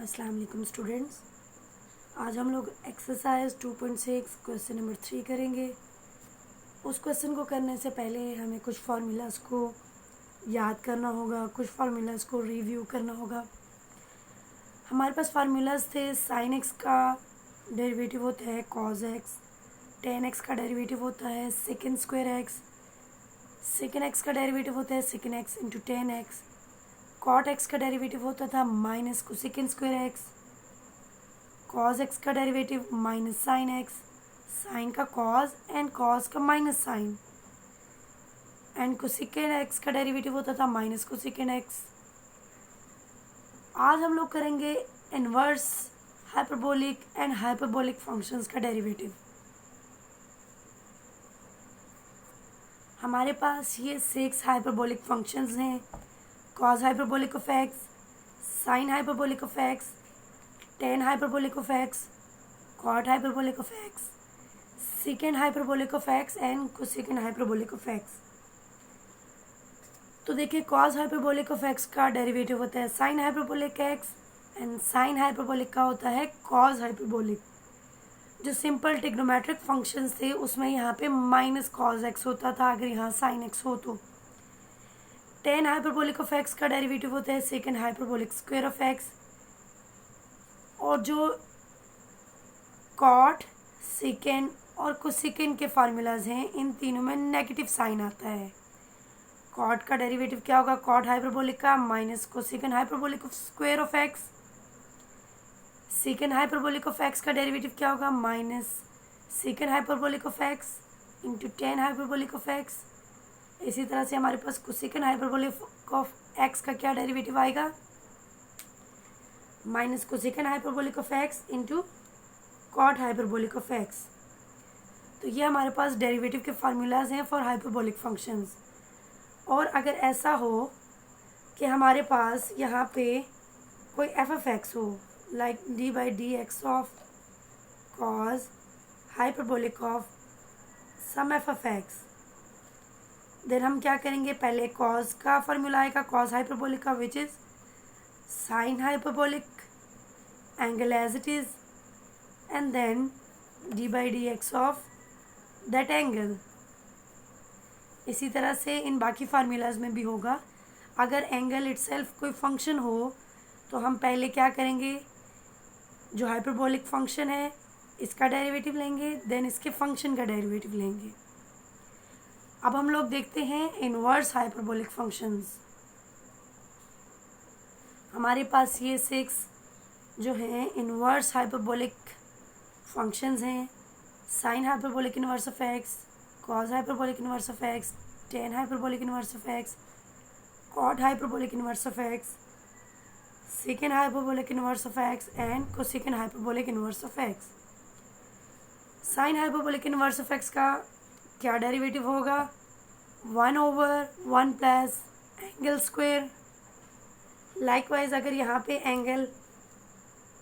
अस्सलाम वालेकुम स्टूडेंट्स। आज हम लोग एक्सरसाइज 2.6 क्वेश्चन नंबर 3 करेंगे। उस क्वेश्चन को करने से पहले हमें कुछ फार्मूलाज को याद करना होगा, कुछ फार्मूलाज को रिव्यू करना होगा। हमारे पास फार्मूलाज थे, साइन एक्स का डेरिवेटिव होता है कॉज एक्स, टेन एक्स का डेरिवेटिव होता है second square X, second X का डेरिवेटिव होता है second X into tan X, cot X का डेरिवेटिव होता था minus cosecant square X, cos X का derivative minus sine X, sine का कॉज एंड कॉज का minus sine, and cosecant X का डेरिवेटिव होता था माइनस कोसेकेंड एक्स। आज हम लोग करेंगे inverse hyperbolic and hyperbolic functions का डेरिवेटिव। हमारे पास ये 6 हाइपरबोलिक फंक्शंस हैं। Cos hyperbolic of x, sine hyperbolic of x, tan hyperbolic of x, cot hyperbolic of x, secant hyperbolic of x and cosecant hyperbolic of x. तो देखिए, cos hyperbolic of x का derivative होता है sine hyperbolic x and sine hyperbolic का होता है cos hyperbolic. जो simple trigonometric functions थे उसमें यहाँ पे माइनस कॉज एक्स होता था अगर यहाँ साइन एक्स हो तो। टेन हाइपरबोलिक ऑफ एक्स का डेरिवेटिव होता है secant hyperbolic square of x, और जो कॉट, सेकेंड और कोसेकेंड के फार्मूलाज हैं इन तीनों में नेगेटिव साइन आता है। कॉट का डेरिवेटिव क्या होगा, कॉट हाइपरबोलिक का minus cosecant hyperbolic of square of x. Secant hyperbolic of x का डेरिवेटिव क्या होगा, minus secant hyperbolic of x into tan hyperbolic of x. इसी तरह से हमारे पास कोसेकेंड हाइपरबोलिक ऑफ एक्स का क्या डेरिवेटिव आएगा, minus cosecant hyperbolic of x into cot hyperbolic of x. तो ये हमारे पास डेरिवेटिव के फार्मूलाज हैं फॉर हाइपरबोलिक फंक्शंस। और अगर ऐसा हो कि हमारे पास यहाँ पे कोई एफ एफ एक्स हो, like d by d x of cause hyperbolic of some f f x, then हम क्या करेंगे, पहले कॉज का फार्मूला आएगा कॉज हाइपरबोलिक का, which is sine hyperbolic angle as it is, and then d by d x of that angle. इसी तरह से इन बाकी फार्मूलाज में भी होगा। अगर एंगल इटसेल्फ कोई फंक्शन हो तो हम पहले क्या करेंगे, जो हाइपरबोलिक फंक्शन है इसका डेरिवेटिव लेंगे, देन इसके फंक्शन का डेरिवेटिव लेंगे। अब हम लोग देखते हैं इनवर्स हाइपरबोलिक फंक्शंस। हमारे पास ये 6 जो हैं इनवर्स हाइपरबोलिक फंक्शंस हैं, sine hyperbolic inverse of x, cosh hyperbolic inverse of x, tan hyperbolic inverse of x, cot hyperbolic inverse of x, secant hyperbolic inverse of x and cosecant hyperbolic inverse of x. Sine hyperbolic inverse of x का क्या derivative होगा, 1/1 plus angle square. Likewise अगर यहाँ पे angle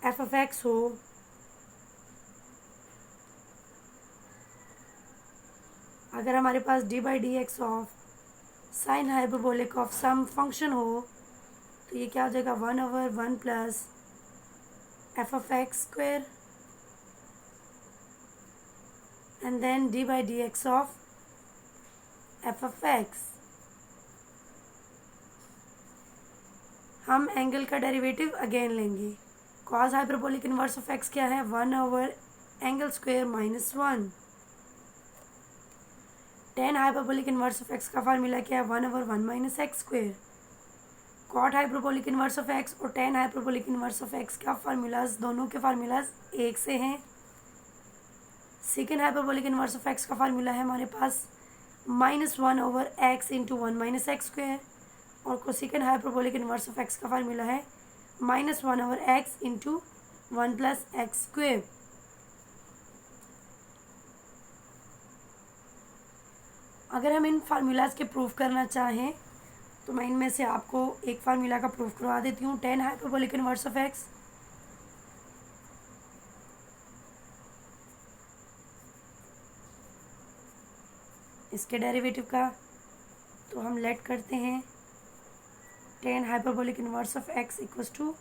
F of x हो, अगर हमारे पास d by d x of sine hyperbolic of some function हो तो ये क्या हो जाएगा, 1/1 plus f of x square and then d by d x of f of x. हम एंगल का डेरिवेटिव अगेन लेंगे। Cos hyperbolic inverse of x क्या है, 1/एंगल square minus 1। Tan hyperbolic inverse of x का फार्मूला क्या है, 1/1 minus x square. Cot hyperbolic inverse of x और tan hyperbolic inverse of x का फार्मूलाज, दोनों के फार्मूलाज एक से हैं। Secant hyperbolic inverse of x का फार्मूला है हमारे पास -1/x into 1 minus x square, और cosecant hyperbolic inverse of x का फार्मूला है -1/x into 1 plus x square. अगर हम इन फार्मूलाज के प्रूफ करना चाहें तो मैं इनमें से आपको एक फार्मूला का प्रूफ करवा देती हूँ। Tan hyperbolic inverse of x, इसके डेरिवेटिव का तो हम लेट करते हैं tan hyperbolic inverse of x equals to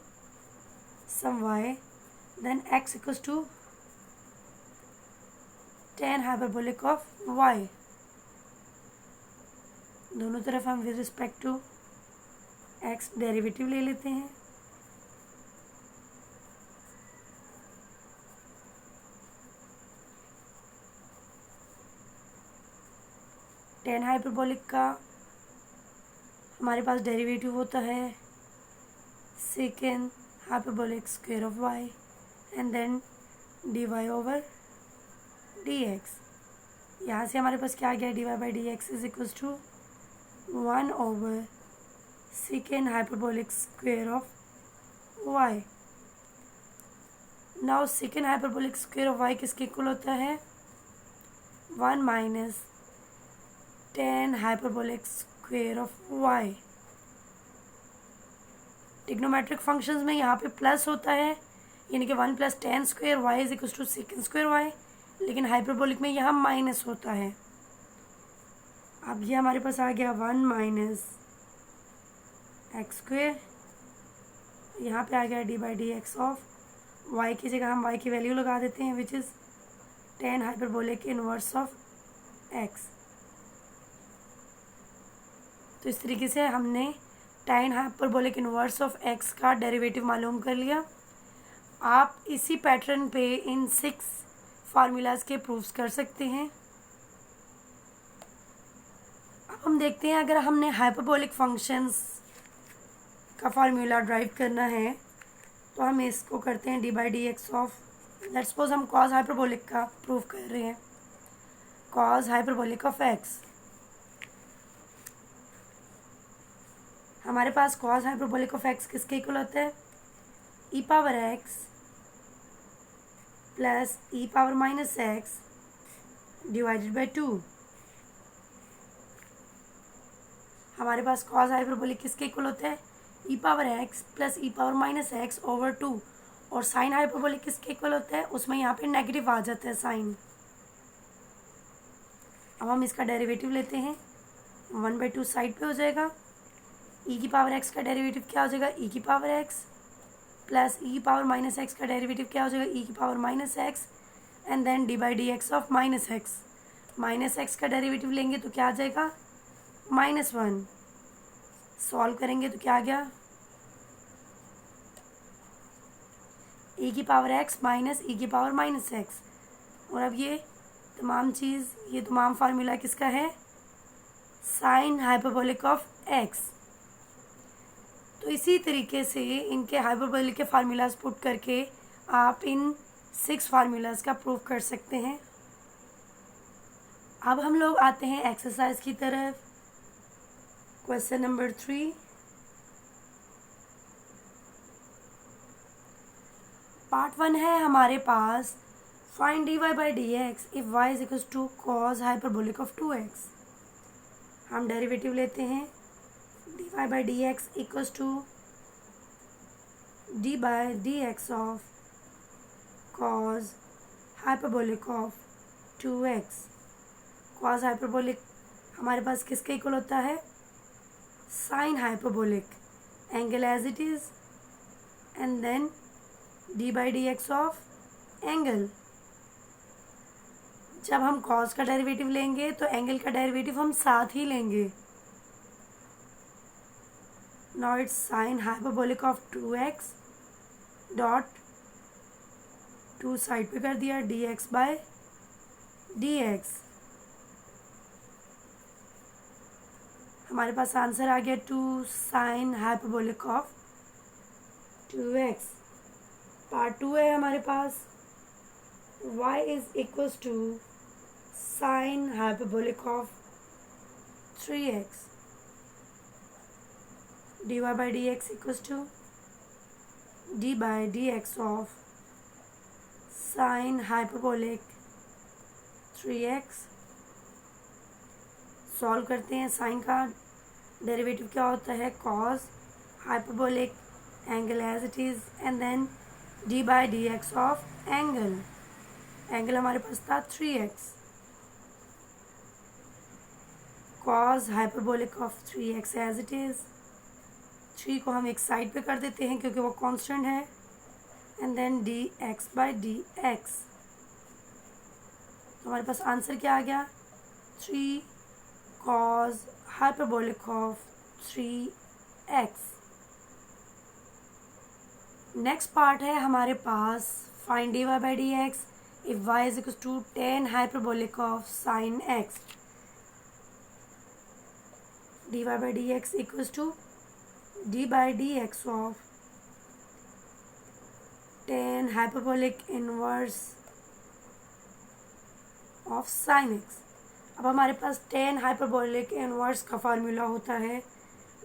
some y, then x equals to tan hyperbolic of y। दोनों तरफ हम with respect to x derivative ले लेते हैं। tan हाइपरबोलिक का हमारे पास डेरिवेटिव होता है secant hyperbolic square of y and then dy over dx। यहाँ से हमारे पास क्या आ गया, dy by d x is equals to 1 over secant hyperbolic square of y। Now secant hyperbolic square of y किसके इक्वल होता है, 1 minus tan hyperbolic square of y। Trigonometric functions में यहाँ पे प्लस होता है, यानी कि 1 plus tan square y is equal to second square y, लेकिन हाइपरबोलिक में यहाँ माइनस होता है। अब ये हमारे पास आ गया 1 माइनस एक्स स्क्वायर, यहाँ पे आ गया D by d x of y की जगह हम y की वैल्यू लगा देते हैं which is tan hyperbolic inverse of x। तो इस तरीके से हमने tan hyperbolic inverse of x का डेरिवेटिव मालूम कर लिया। आप इसी पैटर्न पे इन 6 फार्मूलाज के प्रूफ्स कर सकते हैं। अब हम देखते हैं अगर हमने हाइपरबोलिक फंक्शंस का फार्मूला ड्राइव करना है तो हम इसको करते हैं d by d x of, let's suppose हम कॉज हाइपरबोलिक का प्रूफ कर रहे हैं, कॉज हाइपरबोलिक ऑफ एक्स। हमारे पास कॉज हाइपरबोलिक ऑफ एक्स किसके इक्वल होता है, e power x plus e power minus x divided by 2। हमारे पास कॉज हाइपरबोलिक किसके इक्वल होता है, e power x plus e power minus x over 2। और साइन हाइपरबोलिक किसके इक्वल होता है, उसमें यहाँ पे नेगेटिव आ जाता है साइन। अब हम इसका डेरिवेटिव लेते हैं, 1/2 साइड पे हो जाएगा। ई की पावर एक्स का डेरिवेटिव क्या हो जाएगा, ई की power x plus e power minus x का डेरिवेटिव क्या हो जाएगा, ई की power minus x and then d by d x of minus x. Minus x का डेरिवेटिव लेंगे तो क्या आ जाएगा, -1। सॉल्व करेंगे तो क्या आ गया, ई की पावर एक्स माइनस ई की पावर माइनस एक्स। और अब ये तमाम फार्मूला किसका है, साइन हाइपरबोलिक ऑफ एक्स। तो इसी तरीके से इनके हाइपरबोलिक के फार्मूलाज पुट करके आप इन 6 फार्मूलाज का प्रूफ कर सकते हैं। अब हम लोग आते हैं एक्सरसाइज की तरफ। क्वेश्चन नंबर 3, पार्ट 1 है हमारे पास, find d y by d x if y is equal to cos hyperbolic of 2x। हम डेरिवेटिव लेते हैं, d y by d x equals to d by d x of cause hyperbolic of 2x। Cos hyperbolic हमारे पास किसके equal होता है, sine hyperbolic, angle as it is and then d by d x of angle. जब हम cos का derivative लेंगे तो एंगल का डेरिवेटिव हम साथ ही लेंगे। Now it's sign hyperbolic of 2x dot 2 side पे कर दिया dx बाय dx। हमारे पास आंसर आ गया 2 sign hyperbolic of 2x। Part 2 है हमारे पास, y is equals to sine hyperbolic of 3x। dy by d x equals to d by d x of sine hyperbolic 3x। Solve करते हैं, sine का derivative क्या होता है, cos hyperbolic angle as it is and then d by d x of angle. Angle हमारे पास था 3x। Cos hyperbolic of 3x as it is. 3 को हम एक साइड पे कर देते हैं क्योंकि वो कांस्टेंट है। And then dx/dx। तो हमारे पास आंसर क्या आ गया? 3 cos hyperbolic of 3x। Next part है हमारे पास find dy/dx if y is equals to tan hyperbolic of sin x। dy/dx equals to d/dx of tan hyperbolic inverse of sin x। अब हमारे पास tan hyperbolic inverse का formula होता है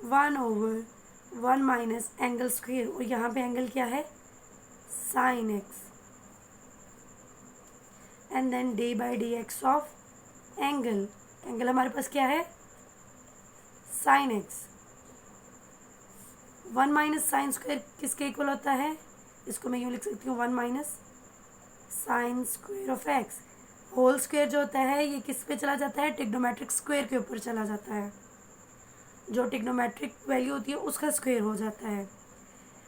1/1 minus angle square, और यहाँ पे एंगल क्या है? sin x। And then d/dx of angle हमारे पास क्या है? sin x। 1 minus sine square किसके इक्वल होता है? इसको मैं यूँ लिख सकती हूँ 1 minus sine square of x. Whole square जो होता है ये किस पे चला जाता है? ट्रिग्नोमेट्रिक स्क्वेयर के ऊपर चला जाता है। जो ट्रिग्नोमेट्रिक वैल्यू होती है उसका स्क्वेयर हो जाता है।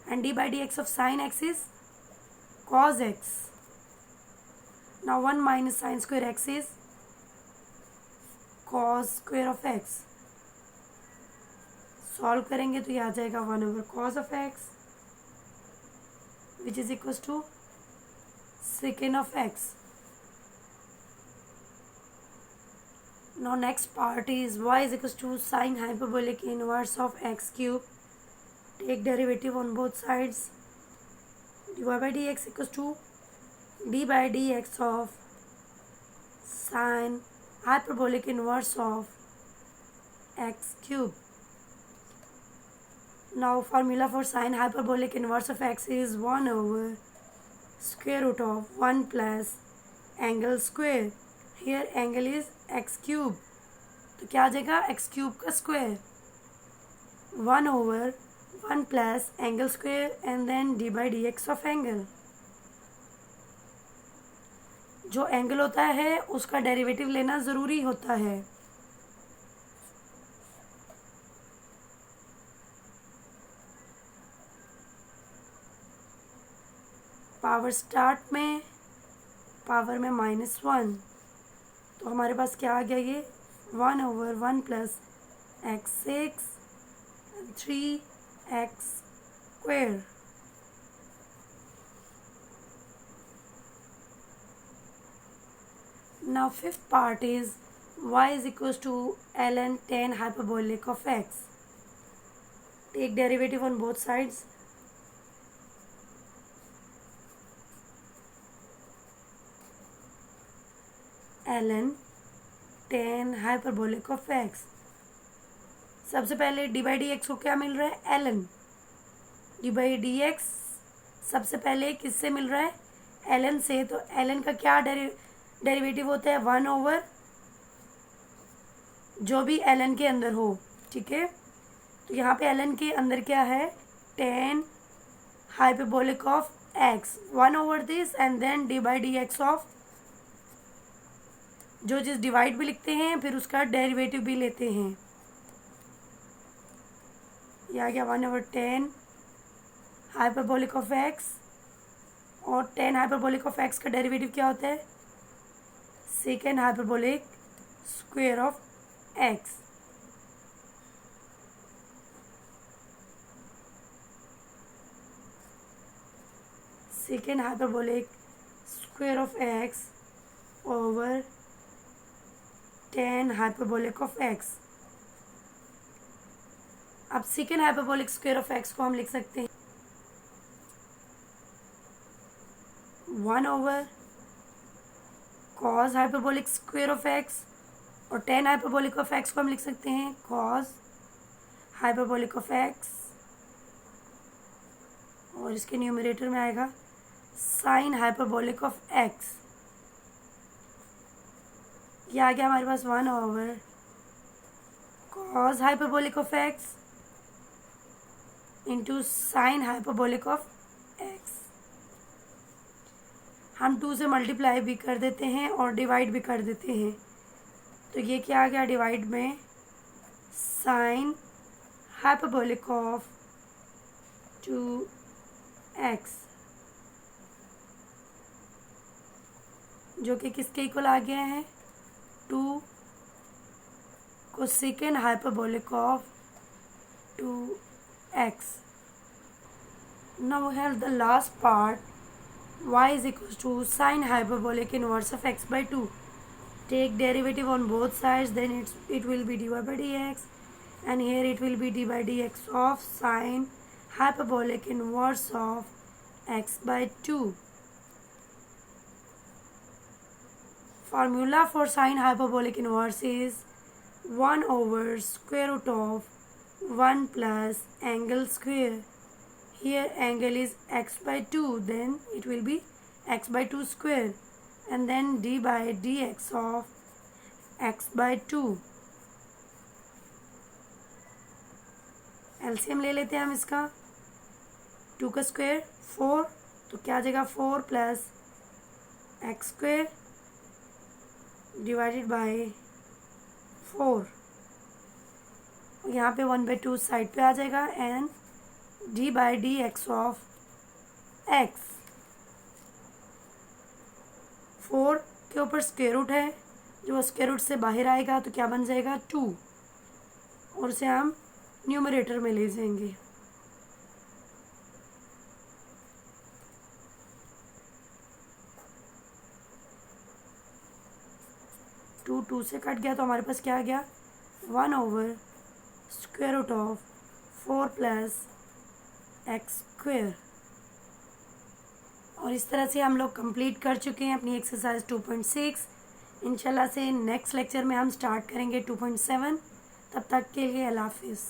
And d/dx of sine x is cos x। Now 1 minus sine square x is cos square of x. Solve करेंगे तो ये आ जाएगा 1/cos of x which is equal to secant of x। Now next part is y is equals to sin hyperbolic inverse of x cube। Take derivative on both sides। dy/dx equals to d/dx of sin hyperbolic inverse of x cube। Now formula for sin hyperbolic inverse of x is 1/square root of 1 plus angle square। Here angle is x cube, तो क्या आ जाएगा? x cube का square 1/1 plus angle square and then d/dx of angle। जो angle होता है उसका derivative लेना ज़रूरी होता है। पावर स्टार्ट में पावर में -1, तो हमारे पास क्या आ गया? ये 1/1 plus x6 3x square. Now fifth part is y is equals to ln tan hyperbolic of x। Take derivative on both sides. ln tan hyperbolic of x। सबसे पहले d/dx को क्या मिल रहा है? ln। d/dx सबसे पहले किससे मिल रहा है? ln से। तो ln का क्या डेरिवेटिव होता है? 1/, जो भी ln के अंदर हो, ठीक है। तो यहाँ पे ln के अंदर क्या है? tan hyperbolic of x 1/this and then d/dx of, जो चीज़ डिवाइड भी लिखते हैं फिर उसका डेरिवेटिव भी लेते हैं। ये आ गया 1/tan हाइपरबोलिक ऑफ एक्स, और tan हाइपरबोलिक ऑफ एक्स का डेरिवेटिव क्या होता है? Secant hyperbolic square of x. Secant hyperbolic square of x over tan hyperbolic of x. अब secant hyperbolic square of x को हम लिख सकते हैं 1/cos hyperbolic square of x, और tan हाइपरबोलिक ऑफ एक्स को हम लिख सकते हैं cos हाइपरबोलिक ऑफ एक्स, और इसके न्यूमरेटर में आएगा sin हाइपरबोलिक ऑफ एक्स। ये आ गया हमारे पास 1/cos hyperbolic of x into sine hyperbolic of x. हम 2 से मल्टीप्लाई भी कर देते हैं और डिवाइड भी कर देते हैं, तो ये क्या आ गया? डिवाइड में साइन हाइपरबोलिक ऑफ 2x जो कि किसके इक्वल आ गया है 2 cosecant hyperbolic of 2x. Now we have the last part, y is equals to sine hyperbolic inverse of x by 2. Take derivative on both sides, then it will be dy by dx, and here it will be d by dx of sine hyperbolic inverse of x by 2. Formula for sine hyperbolic inverse is 1 over square root of 1 plus angle square. Here angle is x by 2, then it will be x by 2 square, and then d by dx of x by 2. LCM ले लेते हैं हम इसका. 2 का square 4, तो क्या आ जाएगा 4 plus x square divided by 4. यहाँ पे 1/2 साइड पे आ जाएगा and d by d x of x. 4 के ऊपर स्क्वायर रूट है, जो स्क्वायर रूट से बाहर आएगा तो क्या बन जाएगा 2, और उसे हम न्यूमरेटर में ले जाएंगे. टू से कट गया तो हमारे पास क्या आ गया 1 over square root of 4 plus x square. और इस तरह से हम लोग कंप्लीट कर चुके हैं अपनी एक्सरसाइज 2.6. इंशाल्लाह से नेक्स्ट लेक्चर में हम स्टार्ट करेंगे 2.7. तब तक के लिए अल्लाह हाफिज़.